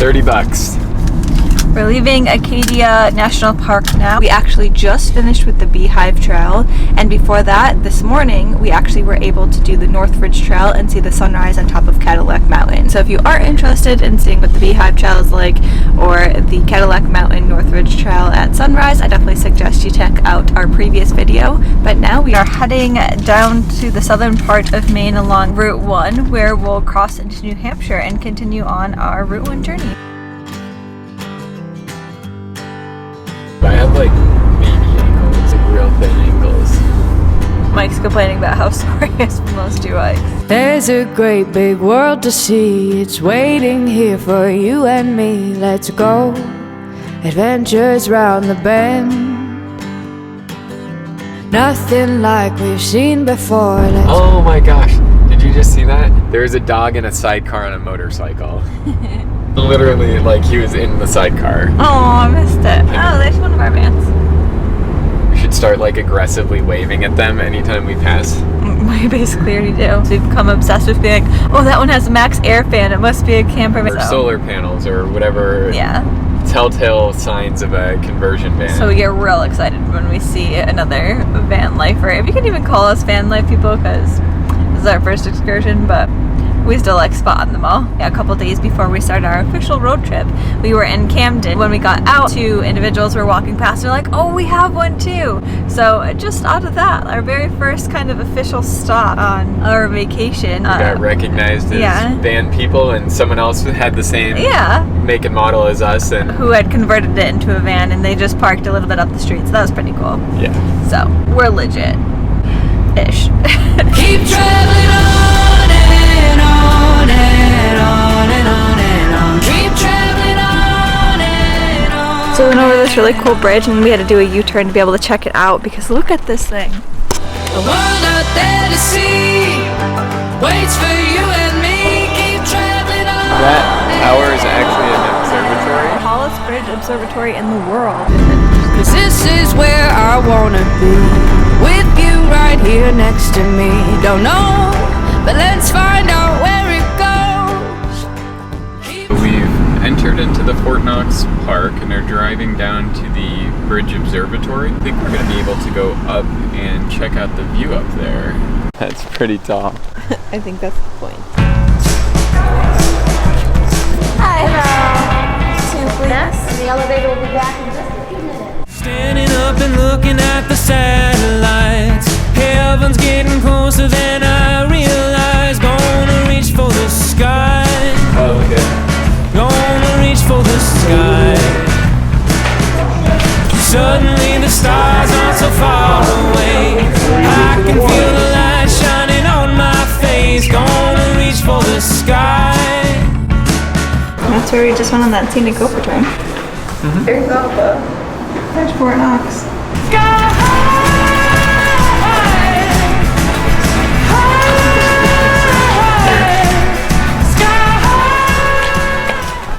30 bucks. We're leaving Acadia National Park now. We actually just finished with the Beehive Trail, and before that, this morning, we actually were able to do the North Ridge Trail and see the sunrise on top of Cadillac Mountain. So if you are interested in seeing what the Beehive Trail is like, or the Cadillac Mountain North Ridge Trail at sunrise, I definitely suggest you check out our previous video. But now we are heading down to the southern part of Maine along Route 1, where we'll cross into New Hampshire and continue on our Route 1 journey. I have like baby ankles, like real thin ankles. Mike's complaining about how sore he is from those 2 hikes. There's a great big world to see. It's waiting here for you and me. Let's go. Adventures round the bend. Nothing like we've seen before. Oh my gosh. Did you just see that? There's a dog in a sidecar on a motorcycle. Literally, like he was in the sidecar. Oh, I missed it. Oh, there's one of our vans. We should start like aggressively waving at them anytime we pass. We basically already do. So we've become obsessed with being like, oh, that one has a max air fan. It must be a camper van. Or solar panels or whatever. Yeah. Telltale signs of a conversion van. So we get real excited when we see another van lifer. If you can even call us van life people, because this is our first excursion, but we still like spotting them all. Yeah, a couple days before we started our official road trip, we were in Camden. When we got out, 2 individuals were walking past. They're like, oh, we have one too. So just out of that, our very first kind of official stop on our vacation. We got recognized as van people, and someone else had the same make and model as us, and who had converted it into a van, and they just parked a little bit up the street. So that was pretty cool. Yeah. So we're legit-ish. Keep traveling on and on and on and on and on. Keep traveling on and on. So we went over this really cool bridge, and we had to do a U-turn to be able to check it out, because look at this thing. The world out there to see waits for you and me. Keep traveling on. that tower is actually an observatory. The tallest bridge observatory in the world. 'Cause this is where I wanna be, with you right here next to me. Don't know, but let's find out where it goes. We've entered into the Fort Knox Park and are driving down to the Bridge Observatory. I think we're going to be able to go up and check out the view up there. That's pretty tall. I think that's the point. Hi. Hello. Yes, the elevator will be back in just a few minutes. Standing up and looking at the satellites. Heaven's getting closer than I realize. Gonna reach for the sky. Oh, okay. Gonna reach for the sky. Suddenly the stars aren't so far away. I can feel the light shining on my face. Gonna reach for the sky. That's where we just went on that scenic overturn. There you go. There's Fort Knox.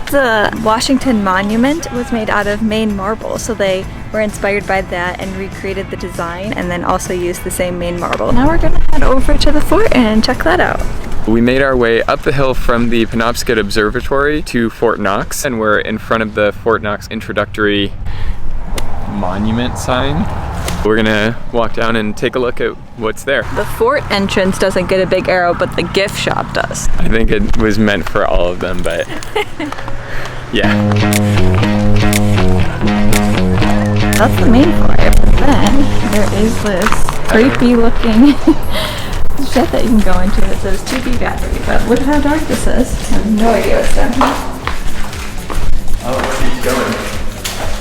The Washington Monument was made out of Maine marble, so they were inspired by that and recreated the design, and then also used the same Maine marble. Now we're gonna head over to the fort and check that out. We made our way up the hill from the Penobscot Observatory to Fort Knox, and we're in front of the Fort Knox introductory monument sign. We're gonna walk down and take a look at what's there. The fort entrance doesn't get a big arrow, but the gift shop does. I think it was meant for all of them, but yeah. That's the main fort, but then there is this creepy looking shed that you can go into that says 2B battery, but look at how dark this is. I have no idea what's down here. Oh, let's keep going.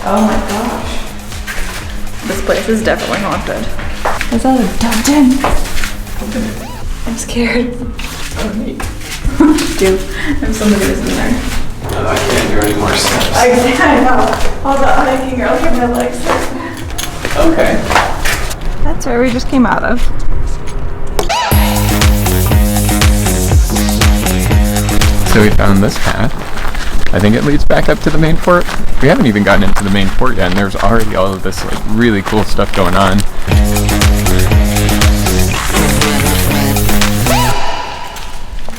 Oh my gosh. This place is definitely haunted. Is that a dungeon? Open it. I'm scared. Oh, neat. Dude, there's somebody who's in there. Oh, I can't do any more steps. I know. All the hiking girl, look at my legs. Okay. That's where we just came out of. So we found this path. I think it leads back up to the main fort. We haven't even gotten into the main fort yet, and there's already all of this like really cool stuff going on.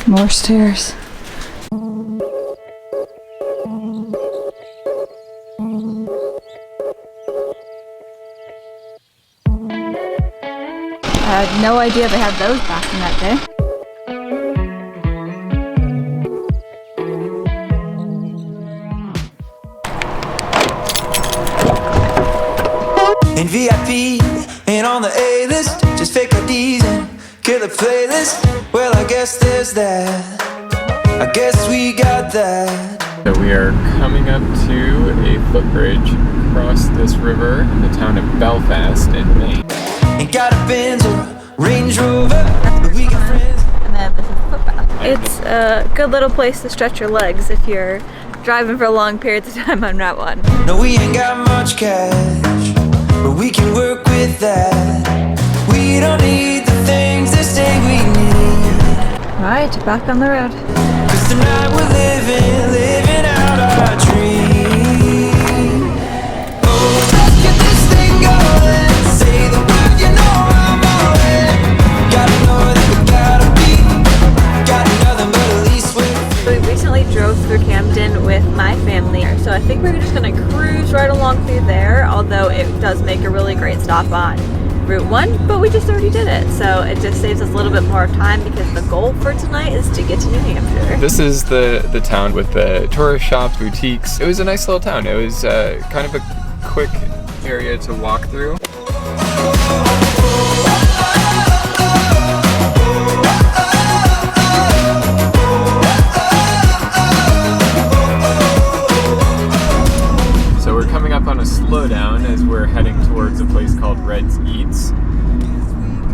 More stairs. no idea they had those back in that day. In VIP, ain't on the A-list, just fake IDs and killer playlist. Well, I guess there's that. I guess we got that. So we are coming up to a footbridge across this river in the town of Belfast in Maine. Ain't got a Benz or a Range Rover, but we got friends. And then this is the footpath. It's a good little place to stretch your legs if you're driving for long periods of time on Route 1. No, we ain't got much cash, but we can work with that. We don't need the things they say we need. Right, back on the road. 'Cause tonight we're living out our dream. Oh, let's get this thing going. Say the word, you know I'm all in. Gotta know that we gotta be. Got nothing but at least with. We recently drove through Camden with my family, so I think we're just gonna cruise right along through there, although it does make a really great stop on Route 1, but we just already did it, so it just saves us a little bit more time because the goal for tonight is to get to New Hampshire. This is the town with the tourist shops, boutiques. It was a nice little town. It was kind of a quick area to walk through. So we're coming up on a slowdown as we're heading towards a place called Red's Eats.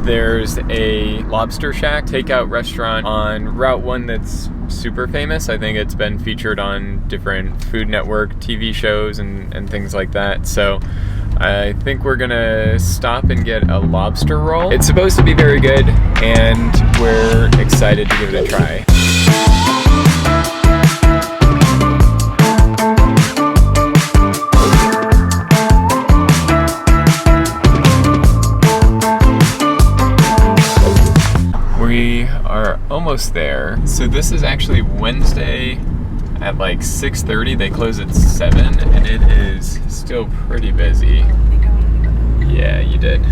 There's a Lobster Shack takeout restaurant on Route 1 that's super famous. I think it's been featured on different Food Network TV shows and things like that. So I think we're gonna stop and get a lobster roll. It's supposed to be very good, and we're excited to give it a try. We are almost there. So this is actually Wednesday at like 6:30. They close at 7, and it is still pretty busy. Yeah, you did.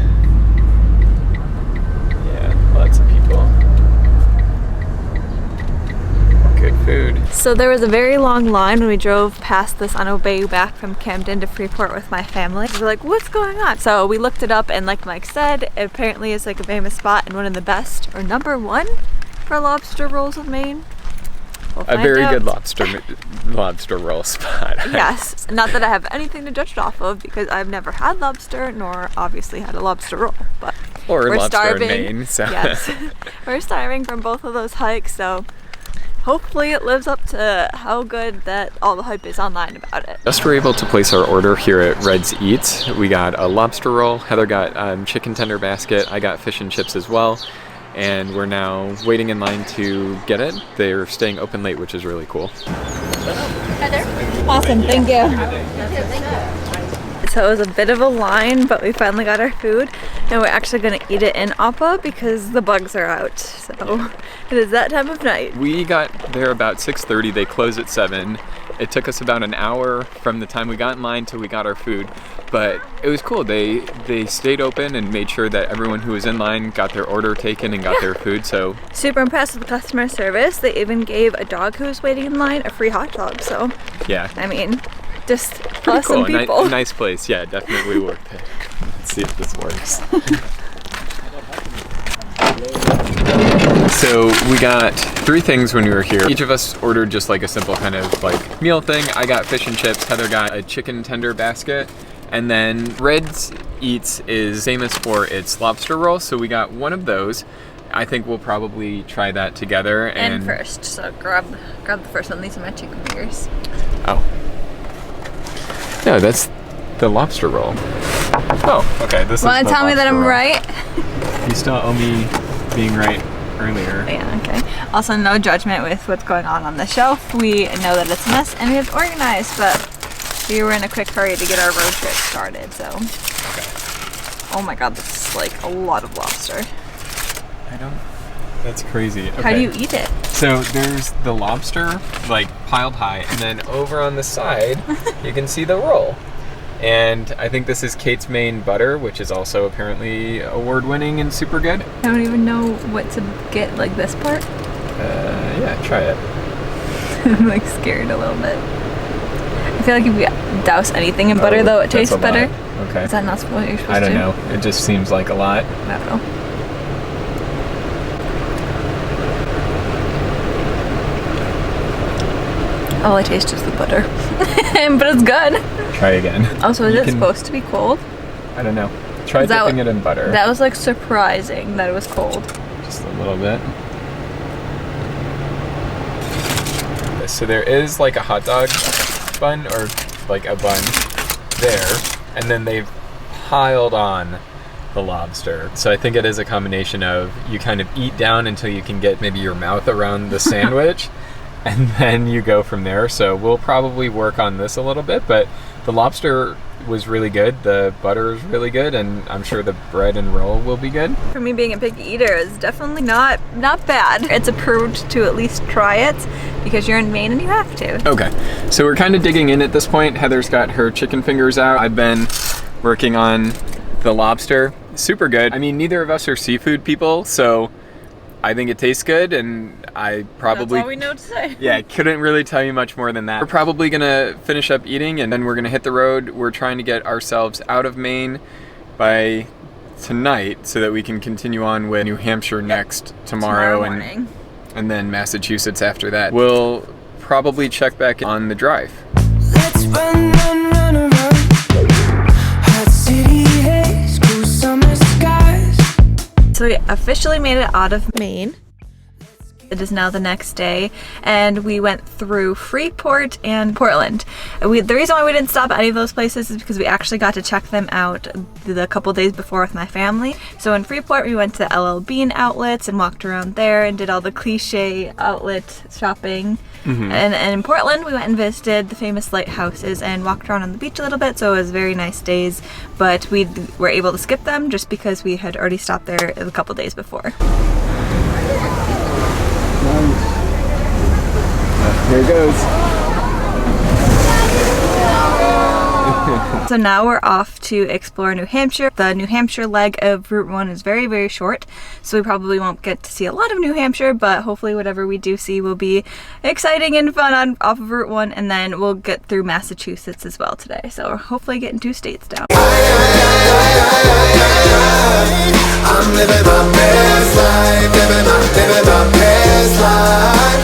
Yeah, lots of people. Good food. So there was a very long line when we drove past this on our way back from Camden to Freeport with my family. We were like, what's going on? So we looked it up, and like Mike said, it apparently is like a famous spot and one of the best, or number one for lobster rolls of Maine. We'll A very out. good lobster roll spot. Yes, not that I have anything to judge it off of because I've never had lobster nor obviously had a lobster roll, but Or we're lobster starving. in Maine. So. Yes, we're starving from both of those hikes, so hopefully it lives up to how good that all the hype is online about it. Just were able to place our order here at Red's Eats. We got a lobster roll, Heather got chicken tender basket, I got fish and chips as well, and we're now waiting in line to get it. They're staying open late, which is really cool. Awesome, thank you. So it was a bit of a line, but we finally got our food, and we're actually going to eat it in Appa because the bugs are out. So it is that time of night. We got there about 6:30. They close at 7. It took us about an hour from the time we got in line till we got our food, but it was cool. They stayed open and made sure that everyone who was in line got their order taken and got their food. So Super impressed with the customer service. They even gave a dog who was waiting in line a free hot dog. So yeah, I mean, just pretty awesome cool. people. Nice place. Yeah, definitely worth it. Let's see if this works. So we got 3 things when we were here. Each of us ordered just like a simple kind of like meal thing. I got fish and chips, Heather got a chicken tender basket, and then Red's Eats is famous for its lobster roll, so we got one of those. I think we'll probably try that together. And first, so grab the first one. These are my chicken fingers. Oh. No, that's the lobster roll. Oh, okay. This Want is to the tell me that lobster I'm roll. right? You still owe me being right earlier. Yeah, okay. Also, no judgment with what's going on the shelf. We know that it's a mess and we have to organize, but we were in a quick hurry to get our road trip started, so. Okay. Oh my god, this is like a lot of lobster. That's crazy. Okay. How do you eat it? So there's the lobster, like piled high, and then over on the side, you can see the roll. And I think this is Kate's Maine butter, which is also apparently award-winning and super good. I don't even know what to get, like this part. Yeah, try it. I'm like scared a little bit. I feel like if you douse anything in butter though, it tastes That's a better. lot. Okay. Is that not what you're supposed to? I don't know. It just seems like a lot. I don't know. All I taste is the butter. But it's good. Try again. Also, is You it can- supposed to be cold? I don't know. Try dipping it in butter. That was like surprising that it was cold. Just a little bit. So there is like a hot dog bun or like a bun there, and then they've piled on the lobster. So I think it is a combination of you kind of eat down until you can get maybe your mouth around the sandwich and then you go from there. So we'll probably work on this a little bit, but the lobster was really good, the butter is really good, and I'm sure the bread and roll will be good. For me, being a big eater is definitely not bad. It's approved to at least try it because you're in Maine and you have to. Okay, so we're kind of digging in at this point. Heather's got her chicken fingers out. I've been working on the lobster. Super good. I mean, neither of us are seafood people, so I think it tastes good, and I probably... That's all we know to say. Yeah, couldn't really tell you much more than that. We're probably gonna finish up eating and then we're gonna hit the road. We're trying to get ourselves out of Maine by tonight so that we can continue on with New Hampshire next tomorrow morning. and then Massachusetts after that. We'll probably check back on the drive. Let's run, run, run around. Hot city haze, cool summer skies. So we officially made it out of Maine. It is now the next day, and we went through Freeport and Portland. The reason why we didn't stop at any of those places is because we actually got to check them out the couple days before with my family. So in Freeport, we went to LL Bean outlets and walked around there and did all the cliche outlet shopping. And in Portland, we went and visited the famous lighthouses and walked around on the beach a little bit, so it was very nice days, but we were able to skip them just because we had already stopped there a couple days before. Here it goes. So now we're off to explore New Hampshire. The New Hampshire leg of Route 1 is very, very short, so we probably won't get to see a lot of New Hampshire, but hopefully whatever we do see will be exciting and fun off of Route 1, and then we'll get through Massachusetts as well today. So we're hopefully getting 2 states down. I'm living my best life, living my best life.